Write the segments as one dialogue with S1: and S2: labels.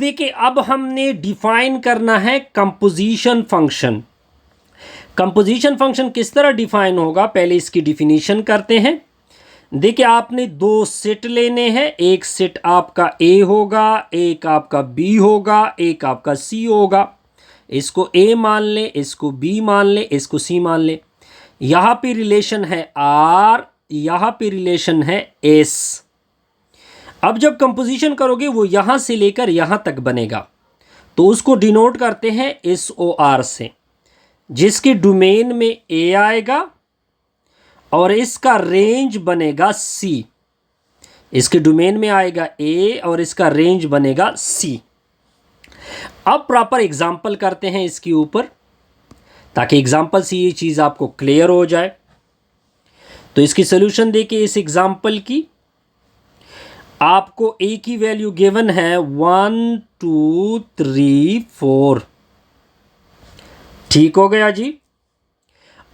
S1: देखिए, अब हमने डिफाइन करना है कंपोजिशन फंक्शन। कंपोजिशन फंक्शन किस तरह डिफाइन होगा, पहले इसकी डिफिनीशन करते हैं। देखिए, आपने दो सेट लेने हैं, एक सेट आपका ए होगा, एक आपका बी होगा, एक आपका सी होगा। इसको ए मान ले, इसको बी मान ले, इसको सी मान ले। यहाँ पे रिलेशन है आर, यहाँ पे रिलेशन है एस। अब जब कंपोजिशन करोगे वो यहां से लेकर यहां तक बनेगा, तो उसको डिनोट करते हैं एस ओ आर से, जिसके डोमेन में ए आएगा और इसका रेंज बनेगा सी। इसके डोमेन में आएगा ए और इसका रेंज बनेगा सी। अब प्रॉपर एग्जाम्पल करते हैं इसके ऊपर, ताकि एग्जाम्पल से ये चीज़ आपको क्लियर हो जाए। तो इसकी सोल्यूशन देखिए, इस एग्जाम्पल की आपको ए की वैल्यू गिवन है 1 2 3 4। ठीक हो गया जी।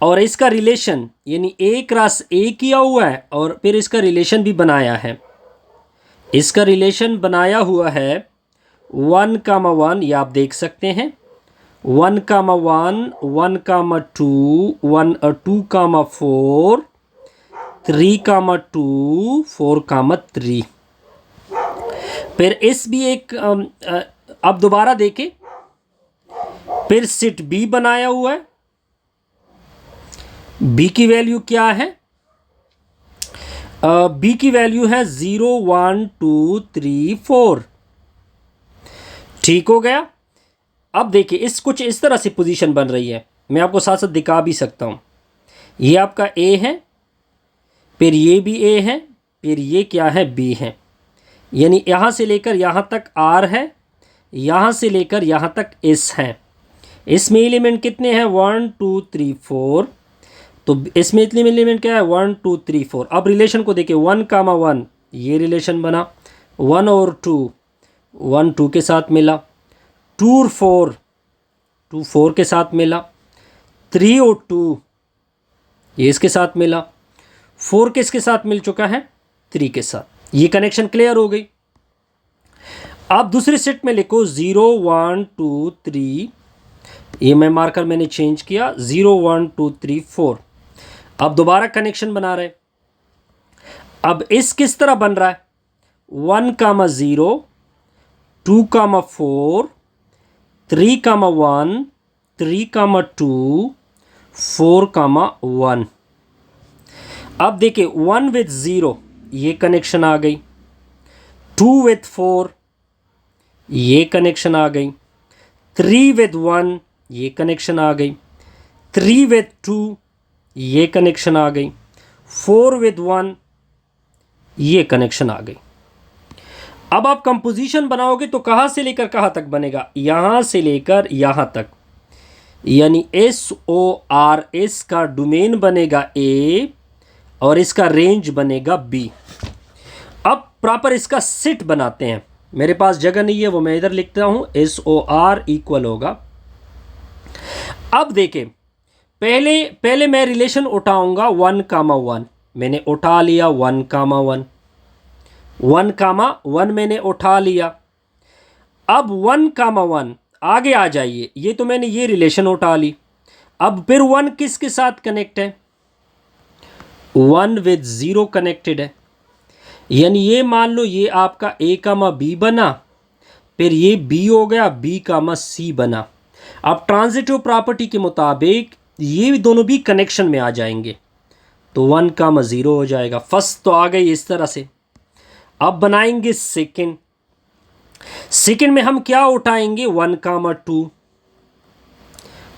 S1: और इसका रिलेशन यानी ए क्रॉस ए किया हुआ है और फिर इसका रिलेशन भी बनाया है। इसका रिलेशन बनाया हुआ है 1, 1, ये आप देख सकते हैं, 1, 1, 1, 2, 1, 2, 4, 3, 2, 4, 3। फिर इस भी एक अब दोबारा देखें, फिर सेट बी बनाया हुआ है। बी की वैल्यू क्या है, बी की वैल्यू है 0, 1, 2, 3, 4। ठीक हो गया। अब देखिए, इस कुछ इस तरह से पोजीशन बन रही है, मैं आपको साथ साथ दिखा भी सकता हूं। ये आपका ए है, फिर ये भी ए है, फिर ये क्या है, बी है। यानी यहां से लेकर यहां तक आर है, यहां से लेकर यहां तक एस है। इसमें एलिमेंट कितने हैं, 1, 2, 3, 4। तो इसमें इतने एलिमेंट क्या है, 1, 2, 3, 4। अब रिलेशन को देखिए, 1, 1, ये रिलेशन बना, 1 और 2, 1 2 के साथ मिला, 2 और 4, 2 4 के साथ मिला, 3 और 2 ये इसके साथ मिला, 4 किसके साथ मिल चुका है, 3 के साथ। ये कनेक्शन क्लियर हो गई। अब दूसरे सेट में लिखो 0, 1, 2, 3, ये मैं मार्कर मैंने चेंज किया, 0, 1, 2, 3, 4। अब दोबारा कनेक्शन बना रहे। अब इस किस तरह बन रहा है, 1, 0, 2, 4, 3, 1, 3, 2, 4, 1। अब देखिए, 1 विथ 0 ये कनेक्शन आ गई, 2 विथ 4 ये कनेक्शन आ गई, 3 विथ 1 ये कनेक्शन आ गई, 3 विथ 2 ये कनेक्शन आ गई, 4 विथ 1 ये कनेक्शन आ गई। अब आप कंपोजिशन बनाओगे तो कहां से लेकर कहां तक बनेगा, यहां से लेकर यहां तक। यानी एस ओ आर एस का डोमेन बनेगा ए और इसका रेंज बनेगा बी। अब प्रॉपर इसका सेट बनाते हैं। मेरे पास जगह नहीं है, वो मैं इधर लिखता हूं, एस ओ आर इक्वल होगा। अब देखें, पहले मैं रिलेशन उठाऊंगा 1, 1। मैंने उठा लिया 1, 1, 1, 1 मैंने उठा लिया। अब 1, 1 आगे आ जाइए, ये तो मैंने ये रिलेशन उठा ली। अब फिर 1 किसके साथ कनेक्ट है, 1 विद 0 कनेक्टेड है। यानी ये मान लो ये आपका ए कामा बी बना, फिर ये बी हो गया, बी कामा सी बना। अब ट्रांजिटिव प्रॉपर्टी के मुताबिक ये दोनों भी कनेक्शन में आ जाएंगे, तो 1, 0 हो जाएगा। फर्स्ट तो आ गई इस तरह से। अब बनाएंगे सेकंड। सेकंड में हम क्या उठाएंगे, 1, 2।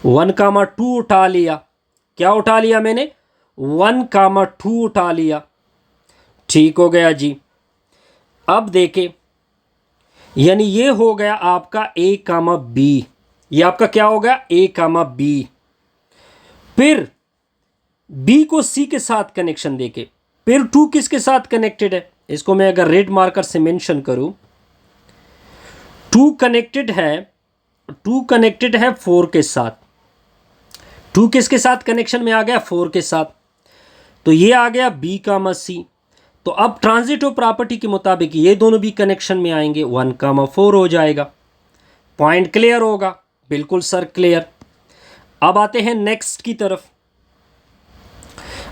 S1: 1, 2 उठा लिया। क्या उठा लिया मैंने, 1, 2 उठा लिया। ठीक हो गया जी। अब देखें, यानी ये हो गया आपका ए कामा बी। ये आपका क्या हो गया, ए कामा बी। फिर बी को सी के साथ कनेक्शन देके, फिर 2 किसके साथ कनेक्टेड है, इसको मैं अगर रेड मार्कर से मेंशन करूं, 2 कनेक्टेड है 4 के साथ। 2 किसके साथ कनेक्शन में आ गया, 4 के साथ। तो ये आ गया बी कामा सी। तो अब ट्रांजिटिव प्रॉपर्टी के मुताबिक ये दोनों भी कनेक्शन में आएंगे, 1, 4 हो जाएगा। पॉइंट क्लियर होगा? बिल्कुल सर क्लियर। अब आते हैं नेक्स्ट की तरफ।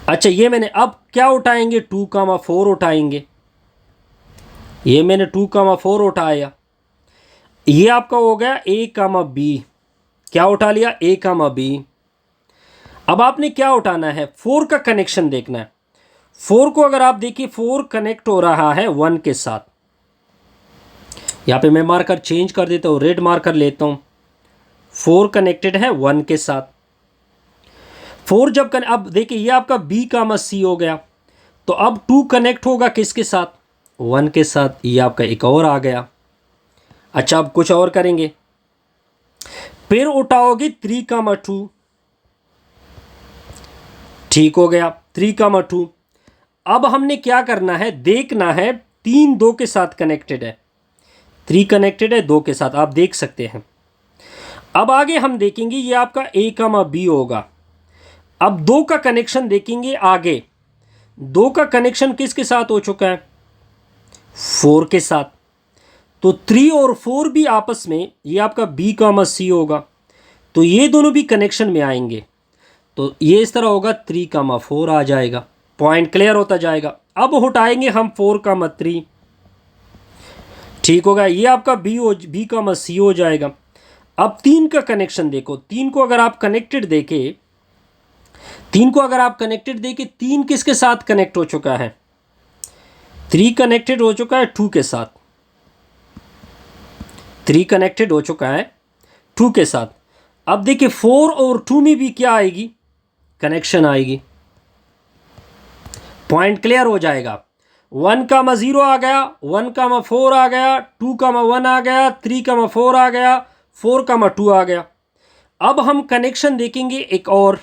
S1: अच्छा, ये मैंने अब क्या उठाएंगे, 2,4 उठाएंगे। ये मैंने 2,4 उठाया, ये आपका हो गया A,B। क्या उठा लिया? A,B। अब आपने क्या उठाना है, 4 का कनेक्शन देखना है। 4 को अगर आप देखिए, 4 कनेक्ट हो रहा है 1 के साथ। यहाँ पे मैं मार्कर चेंज कर देता हूँ, रेड मार्कर लेता हूँ। 4 कनेक्टेड है 1 के साथ। 4 जब अब देखिए ये आपका B,C हो गया, तो अब 2 कनेक्ट होगा किसके साथ? 1 के साथ। ये आपका एक और आ गया। अच्छा, अब कुछ और करेंगे, फिर उठाओगे 3,2। ठीक हो गया, 3,2। अब हमने क्या करना है, देखना है 3 2 के साथ कनेक्टेड है, 3 कनेक्टेड है 2 के साथ, आप देख सकते हैं। अब आगे हम देखेंगे ये आपका A,B होगा। अब 2 का कनेक्शन देखेंगे आगे। 2 का कनेक्शन किसके साथ हो चुका है? 4 के साथ। तो 3 और 4 भी आपस में, ये आपका B,C होगा, तो ये दोनों भी कनेक्शन में आएंगे। तो ये इस तरह होगा, 3,4 आ जाएगा। पॉइंट क्लियर होता जाएगा। अब उठाएंगे हम 4,3। ठीक होगा, ये आपका B,C हो जाएगा। अब 3 का कनेक्शन देखो, 3 को अगर आप कनेक्टेड देखें, 3 किसके साथ कनेक्ट हो चुका है? 3 कनेक्टेड हो चुका है 2 के साथ। 3 कनेक्टेड हो चुका है 2 के साथ। अब देखिए 4 और 2 में भी क्या आएगी? कनेक्शन आएगी। पॉइंट क्लियर हो जाएगा। 1,0 आ गया, 1,4 आ गया, 2,1 आ गया, 3,4 आ गया, 4,2 आ गया। अब हम कनेक्शन देखेंगे एक और।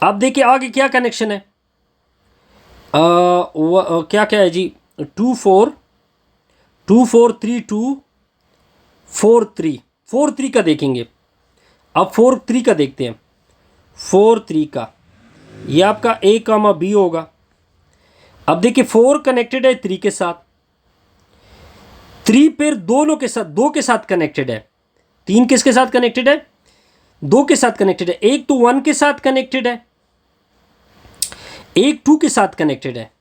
S1: अब देखिए आगे क्या कनेक्शन है, क्या क्या है जी, 2 4 3 2 4 3 4 3 का देखेंगे। अब 4 3 का देखते हैं। 4 3 का ये आपका A,B होगा। अब देखिए 4 कनेक्टेड है 3 के साथ, 3 फिर दोनों के साथ, 2 के साथ कनेक्टेड है। 3 किसके साथ कनेक्टेड है? 2 के साथ कनेक्टेड है। एक तो 1 के साथ कनेक्टेड है, एक 2 के साथ कनेक्टेड है।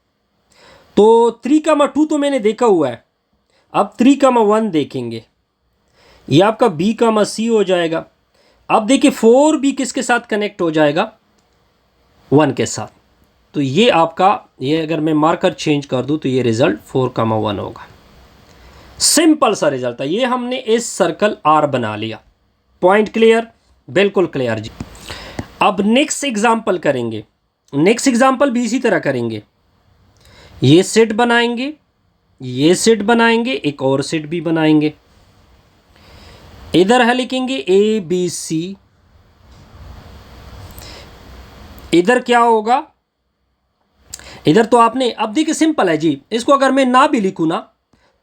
S1: तो 3,2 तो मैंने देखा हुआ है। अब 3,1 देखेंगे, ये आपका B,C हो जाएगा। अब देखिए 4 भी किसके साथ कनेक्ट हो जाएगा? 1 के साथ। तो ये आपका, ये अगर मैं मार्कर चेंज कर दूं तो ये रिजल्ट 4,1 होगा। सिंपल सा रिजल्ट है। ये हमने इस सर्कल R बना लिया। Point clear? बिल्कुल क्लियर जी। अब नेक्स्ट एग्जाम्पल करेंगे। नेक्स्ट एग्जाम्पल भी इसी तरह करेंगे। ये सेट बनाएंगे, ये सेट बनाएंगे, एक और सेट भी बनाएंगे। इधर है लिखेंगे ABC। इधर क्या होगा? इधर तो आपने, अब देखिए सिंपल है जी, इसको अगर मैं ना भी लिखूं ना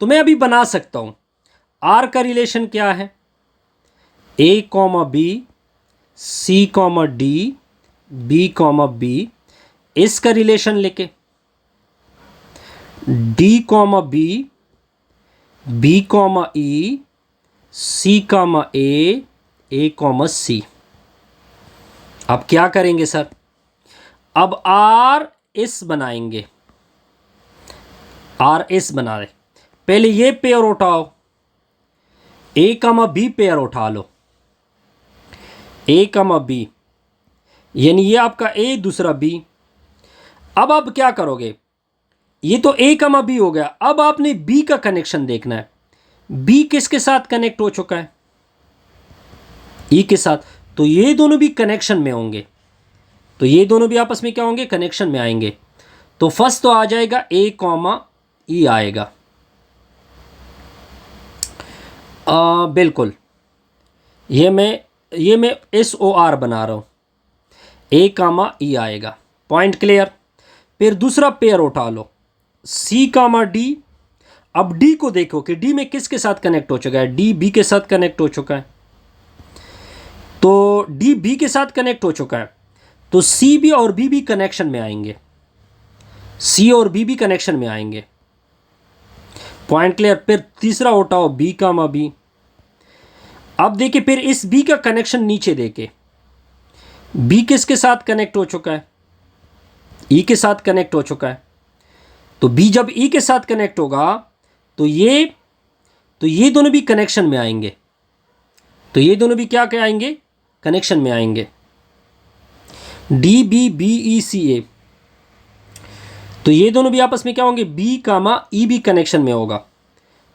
S1: तो मैं अभी बना सकता हूं। R का रिलेशन क्या है? A,B, C,D, B,B। इसका रिलेशन लेके D,B, B,E, C,A, A,C। अब क्या करेंगे सर? अब RS बनाएंगे। RS बना रहे, पहले ये पेयर उठाओ, A,B पेयर उठा लो। A,B यानी ये आपका A, दूसरा B। अब आप क्या करोगे? ये तो A,B हो गया। अब आपने B का कनेक्शन देखना है। B किसके साथ कनेक्ट हो चुका है? E के साथ। तो ये दोनों भी कनेक्शन में होंगे, तो ये दोनों भी आपस में क्या होंगे? कनेक्शन में आएंगे। तो फर्स्ट तो आ जाएगा A,E आएगा। बिल्कुल, ये मैं SOR बना रहा हूं। A,E आएगा। Point clear? फिर दूसरा पेयर उठा लो, C,D। अब D को देखो कि D में किसके साथ कनेक्ट हो चुका है? D B के साथ कनेक्ट हो चुका है। तो D B के साथ कनेक्ट हो चुका है, तो C B और B भी कनेक्शन में आएंगे। C और B भी कनेक्शन में आएंगे। Point clear? फिर तीसरा उठाओ B,B। अब देखिए फिर इस बी का कनेक्शन नीचे देके, बी किसके साथ कनेक्ट हो चुका है, ई के साथ कनेक्ट हो चुका है। तो बी जब ई के साथ कनेक्ट होगा तो ये दोनों भी कनेक्शन में आएंगे, तो ये दोनों भी क्या आएंगे, कनेक्शन में आएंगे। डी बी बी ई सी ए, तो ये दोनों भी आपस में क्या होंगे, बी कामा ई भी कनेक्शन में होगा,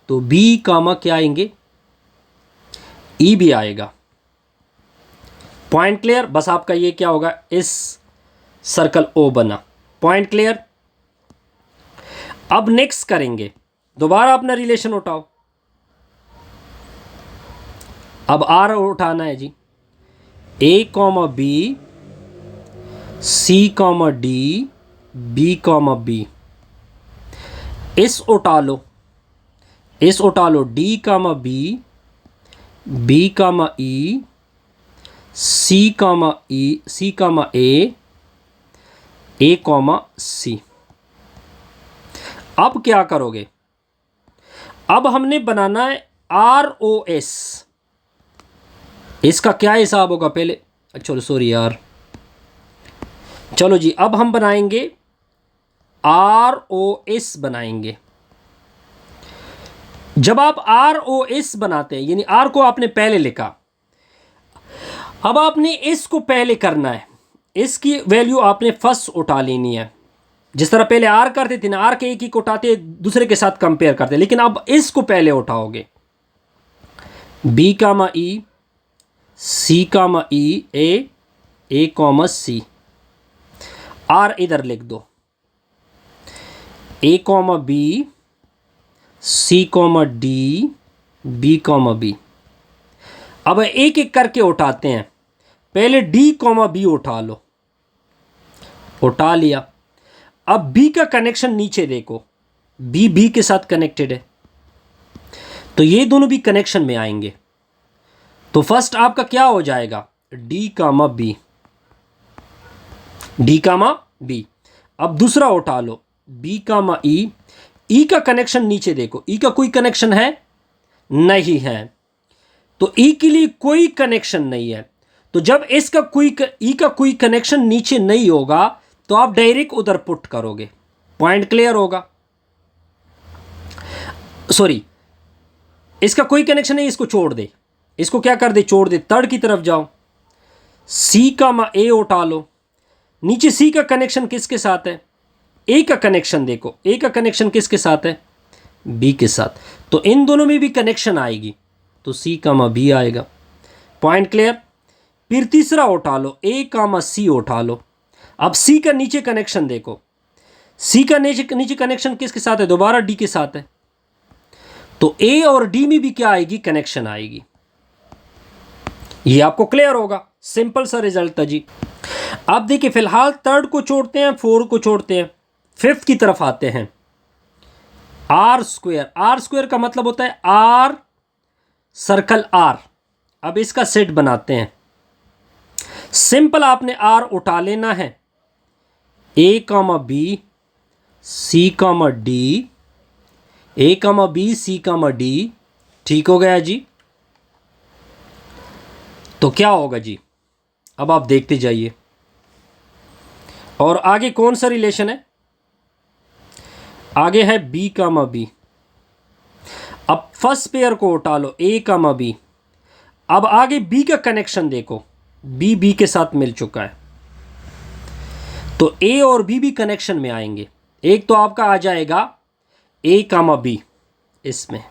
S1: तो बी कामा क्या आएंगे, ई भी आएगा। Point clear. बस आपका ये क्या होगा, इस सर्कल ओ बना। Point clear. अब नेक्स्ट करेंगे, दोबारा अपना रिलेशन उठाओ। अब आर उठाना है जी, A comma B, C comma D, B comma B. इस उठा लो D comma B, B comma E, C comma A comma C. अब क्या करोगे, अब हमने बनाना है ROS। इसका क्या हिसाब होगा पहले, चलो सॉरी यार, चलो जी अब हम बनाएंगे ROS बनाएंगे। जब आप ROS बनाते हैं यानी R को आपने पहले लिखा, अब आपने इसको पहले करना है, इसकी वैल्यू आपने फर्स्ट उठा लेनी है। जिस तरह पहले R करते थे ना, R के एक ही को उठाते दूसरे के साथ कंपेयर करते, लेकिन अब इसको पहले उठाओगे। B comma E, C comma E A comma C। R इधर लिख दो, A comma B, C comma D, B comma B। अब एक एक करके उठाते हैं, पहले D कॉमा B उठा लो, उठा लिया। अब B का कनेक्शन नीचे देखो, B के साथ कनेक्टेड है, तो ये दोनों भी कनेक्शन में आएंगे। तो फर्स्ट आपका क्या हो जाएगा, D कामा B, D कामा B। अब दूसरा उठा लो, B कामा E, E का कनेक्शन नीचे देखो, E का कोई कनेक्शन है नहीं है, तो E के लिए कोई कनेक्शन नहीं है। तो जब इसका E का कोई कनेक्शन नीचे नहीं होगा तो आप डायरेक्ट उधर पुट करोगे। पॉइंट क्लियर होगा। सॉरी, इसका कोई कनेक्शन नहीं, इसको छोड़ दे, इसको क्या कर दे, छोड़ दे, थर्ड की तरफ जाओ। C कामा A उठा लो, नीचे C का कनेक्शन किसके साथ है, A का कनेक्शन देखो, A का कनेक्शन किसके साथ है, B के साथ, तो इन दोनों में भी कनेक्शन आएगी, तो C कामा B आएगा। Point clear. फिर तीसरा उठा लो, A कामा C उठा लो। अब C का नीचे कनेक्शन देखो, C का नीचे कनेक्शन किसके साथ है, दोबारा D के साथ है, तो A और D में भी क्या आएगी, कनेक्शन आएगी। ये आपको क्लियर होगा, सिंपल सा रिजल्ट था जी। अब देखिए फिलहाल थर्ड को छोड़ते हैं, फोर्थ को छोड़ते हैं, फिफ्थ की तरफ आते हैं। R स्क्वायर का मतलब होता है R सर्कल R। अब इसका सेट बनाते हैं। सिंपल आपने R उठा लेना है, A comma B, C comma D, A comma B, C comma D। ठीक हो गया जी। तो क्या होगा जी, अब आप देखते जाइए। और आगे कौन सा रिलेशन है, आगे है B कामा B। अब फर्स्ट पेयर को उठा लो, A कामा B। अब आगे B का कनेक्शन देखो, B के साथ मिल चुका है, तो A और B भी कनेक्शन में आएंगे। एक तो आपका आ जाएगा A कामा B इसमें,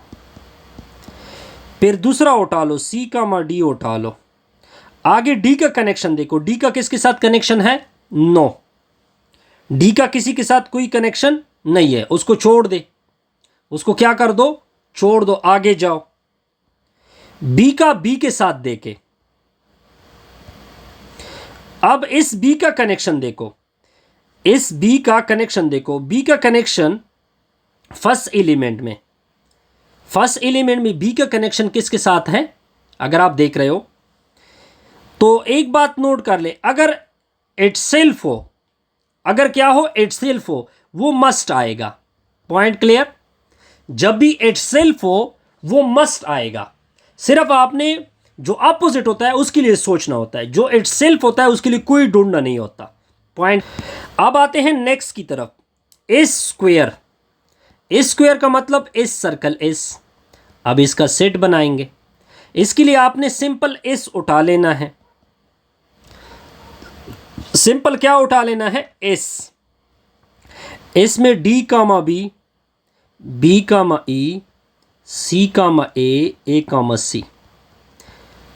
S1: फिर दूसरा उठा लो C कामा D उठा लो। आगे D का कनेक्शन देखो, D का किसके साथ कनेक्शन है, नो, D का किसी के साथ कोई कनेक्शन नहीं है, उसको छोड़ दे, उसको क्या कर दो, छोड़ दो, आगे जाओ। B का B के साथ देखे, अब इस B का कनेक्शन देखो, इस B का कनेक्शन देखो, B का कनेक्शन फर्स्ट एलिमेंट में B का कनेक्शन किसके साथ है, अगर आप देख रहे हो तो एक बात नोट कर ले, अगर इटसेल्फ हो, अगर क्या हो, इटसेल्फ हो, वो मस्ट आएगा। Point clear. जब भी इटसेल्फ हो वो मस्ट आएगा। सिर्फ आपने जो अपोजिट होता है उसके लिए सोचना होता है, जो इट सेल्फ होता है उसके लिए कोई ढूंढना नहीं होता। पॉइंट। अब आते हैं नेक्स्ट की तरफ, एस स्क्वेयर। एस स्क्वेयर का मतलब एस सर्कल एस। अब इसका सेट बनाएंगे, इसके लिए आपने सिंपल एस उठा लेना है। सिंपल क्या उठा लेना है? एस। एस में D comma B, B comma E, C comma ए कामा सी।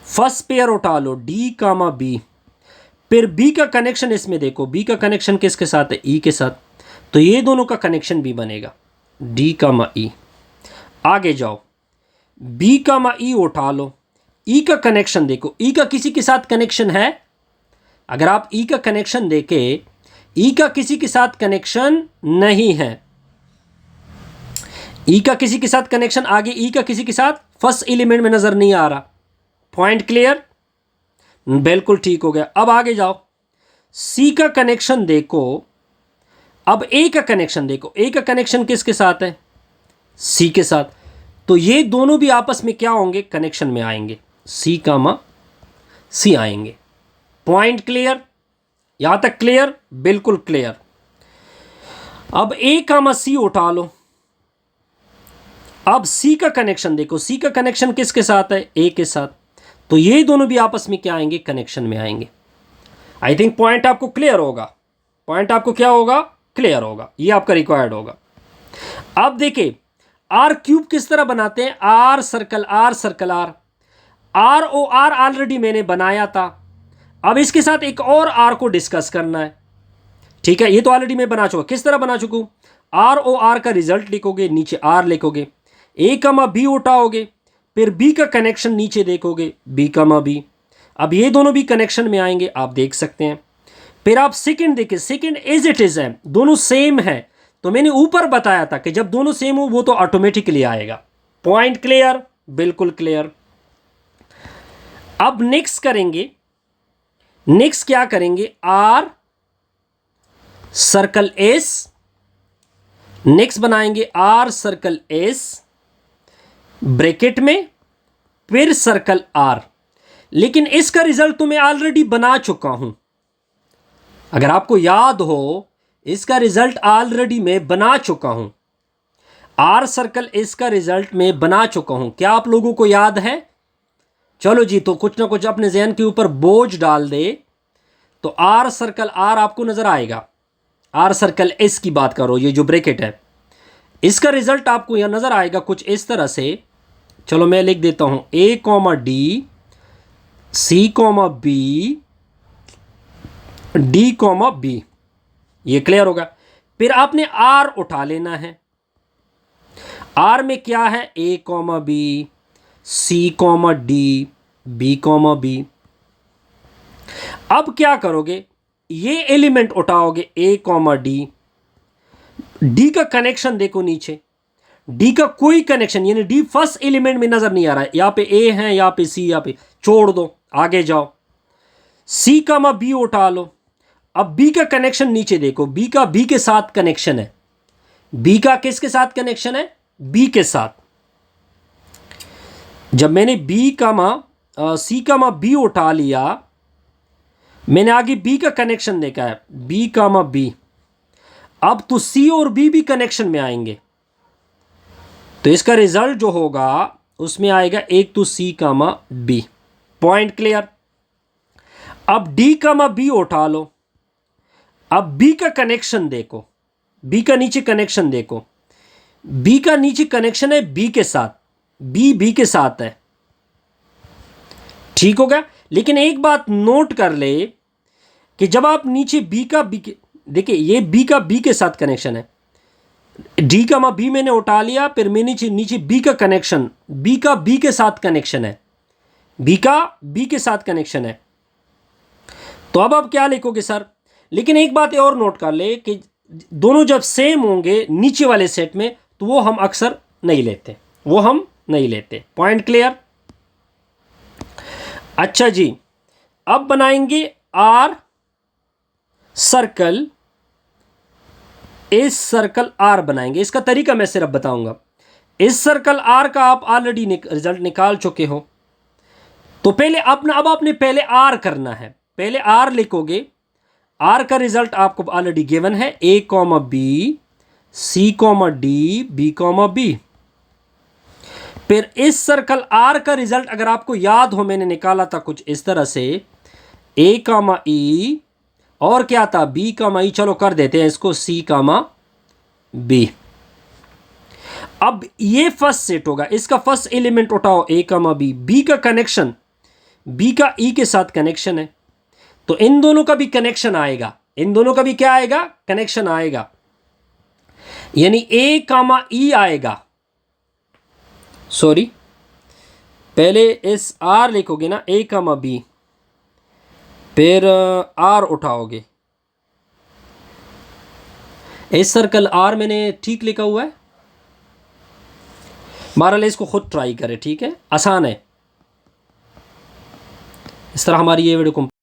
S1: फर्स्ट पेयर उठा लो डी कामा बी, फिर बी का कनेक्शन इसमें देखो, बी का कनेक्शन किसके साथ है? ई के साथ, तो ये दोनों का कनेक्शन भी बनेगा डी कामा ई। आगे जाओ, बी कामा ई उठा लो, ई का कनेक्शन देखो, ई का किसी के साथ कनेक्शन है? अगर आप ई का कनेक्शन देखे, ई का किसी के साथ कनेक्शन नहीं है। ई का किसी के साथ कनेक्शन, आगे ई का किसी के साथ फर्स्ट एलिमेंट में नजर नहीं आ रहा। Point clear? बिल्कुल ठीक हो गया। अब आगे जाओ, सी का कनेक्शन देखो, अब ए का कनेक्शन देखो, ए का कनेक्शन किसके साथ है? सी के साथ, तो ये दोनों भी आपस में क्या होंगे? कनेक्शन में आएंगे, सी कामा सी आएंगे। Point clear? यहां तक क्लियर? बिल्कुल क्लियर। अब ए कामा सी उठा लो, अब सी का कनेक्शन देखो, सी का कनेक्शन किसके साथ है? ए के साथ, तो ये दोनों भी आपस में क्या आएंगे? कनेक्शन में आएंगे। आई थिंक पॉइंट आपको क्लियर होगा। पॉइंट आपको क्या होगा? क्लियर होगा, ये आपका रिक्वायर्ड होगा। अब देखिए, आर क्यूब किस तरह बनाते हैं? R circle R circle R, R O R already मैंने बनाया था। अब इसके साथ एक और आर को डिस्कस करना है, ठीक है? ये तो ऑलरेडी मैं बना चुका। किस तरह बना चुका हूं? आर ओ आर का रिजल्ट लिखोगे, नीचे आर लिखोगे, ए कमा बी उठाओगे, फिर बी का कनेक्शन नीचे देखोगे, बी कमा बी। अब ये दोनों भी कनेक्शन में आएंगे, आप देख सकते हैं। फिर आप सेकंड देखिए, सेकंड एज इट इज है, दोनों सेम है। तो मैंने ऊपर बताया था कि जब दोनों सेम हो वो तो ऑटोमेटिकली आएगा। Point clear? बिल्कुल क्लियर। अब नेक्स्ट करेंगे, नेक्स्ट क्या करेंगे? आर सर्कल एस, नेक्स्ट बनाएंगे आर सर्कल एस ब्रैकेट में, फिर सर्कल आर। लेकिन इसका रिजल्ट तो मैं ऑलरेडी बना चुका हूं, अगर आपको याद हो, इसका रिजल्ट ऑलरेडी मैं बना चुका हूं। आर सर्कल एस का रिजल्ट मैं बना चुका हूं। क्या आप लोगों को याद है? चलो जी, तो कुछ ना कुछ अपने जहन के ऊपर बोझ डाल दे, तो आर सर्कल आर आपको नजर आएगा। आर सर्कल एस की बात करो, ये जो ब्रैकेट है, इसका रिजल्ट आपको यहां नजर आएगा कुछ इस तरह से। चलो मैं लिख देता हूं, A comma D, C comma B, D comma B. ये क्लियर होगा। फिर आपने आर उठा लेना है। आर में क्या है? A comma B, C comma D, B comma B. अब क्या करोगे? ये एलिमेंट उठाओगे, ए कॉमा डी, डी का कनेक्शन देखो नीचे, डी का कोई कनेक्शन, यानी डी फर्स्ट एलिमेंट में नजर नहीं आ रहा है। यहां पे ए है, यहां पे सी, यहां पे छोड़ दो, आगे जाओ। सी कामा बी उठा लो, अब बी का कनेक्शन नीचे देखो, बी का बी के साथ कनेक्शन है। बी का किसके साथ कनेक्शन है? बी के साथ। जब मैंने बी कामा सी कामा बी उठा लिया, मैंने आगे बी का कनेक्शन देखा है, बी कामा बी। अब तो सी और बी भी कनेक्शन में आएंगे, तो इसका रिजल्ट जो होगा उसमें आएगा एक तो सी कामा बी। Point clear? अब डी कामा बी उठा लो, अब बी का कनेक्शन देखो, बी का नीचे कनेक्शन देखो, बी का नीचे कनेक्शन है बी के साथ, बी बी के साथ है, ठीक होगा। लेकिन एक बात नोट कर ले कि जब आप नीचे बी का बी के, देखिए ये बी का बी के साथ कनेक्शन है, डी का मा बी मैंने उठा लिया, फिर मैं नीचे नीचे बी का कनेक्शन, बी का बी के साथ कनेक्शन है, बी का बी के साथ कनेक्शन है। तो अब आप क्या लिखोगे सर? लेकिन एक बात और नोट कर ले कि दोनों जब सेम होंगे नीचे वाले सेट में, तो वो हम अक्सर नहीं लेते, वो हम नहीं लेते। Point clear? अच्छा जी, अब बनाएंगे आर सर्कल इस सर्कल आर बनाएंगे। इसका तरीका मैं सिर्फ बताऊंगा। इस सर्कल आर का आप ऑलरेडी रिजल्ट निकाल चुके हो, तो पहले अब आपने पहले आर करना है, पहले आर लिखोगे। आर का रिजल्ट आपको ऑलरेडी गिवन है, A comma B, C comma D, B comma B. फिर इस सर्कल आर का रिजल्ट अगर आपको याद हो, मैंने निकाला था कुछ इस तरह से, ए कामा ई और क्या था, बी कामा ई। चलो कर देते हैं इसको सी कामा बी। अब ये फर्स्ट सेट होगा, इसका फर्स्ट एलिमेंट उठाओ ए कामा बी। बी का कनेक्शन, बी का ई के साथ कनेक्शन है, तो इन दोनों का भी कनेक्शन आएगा, इन दोनों का भी क्या आएगा, कनेक्शन आएगा, यानी ए कामा ई आएगा। सॉरी, पहले इस आर लिखोगे ना, ए कामा बी, फिर आर उठाओगे। इस सर्कल आर मैंने ठीक लिखा हुआ है, बहरहाल इसको खुद ट्राई करें, ठीक है, आसान है। इस तरह हमारी ये वीडियो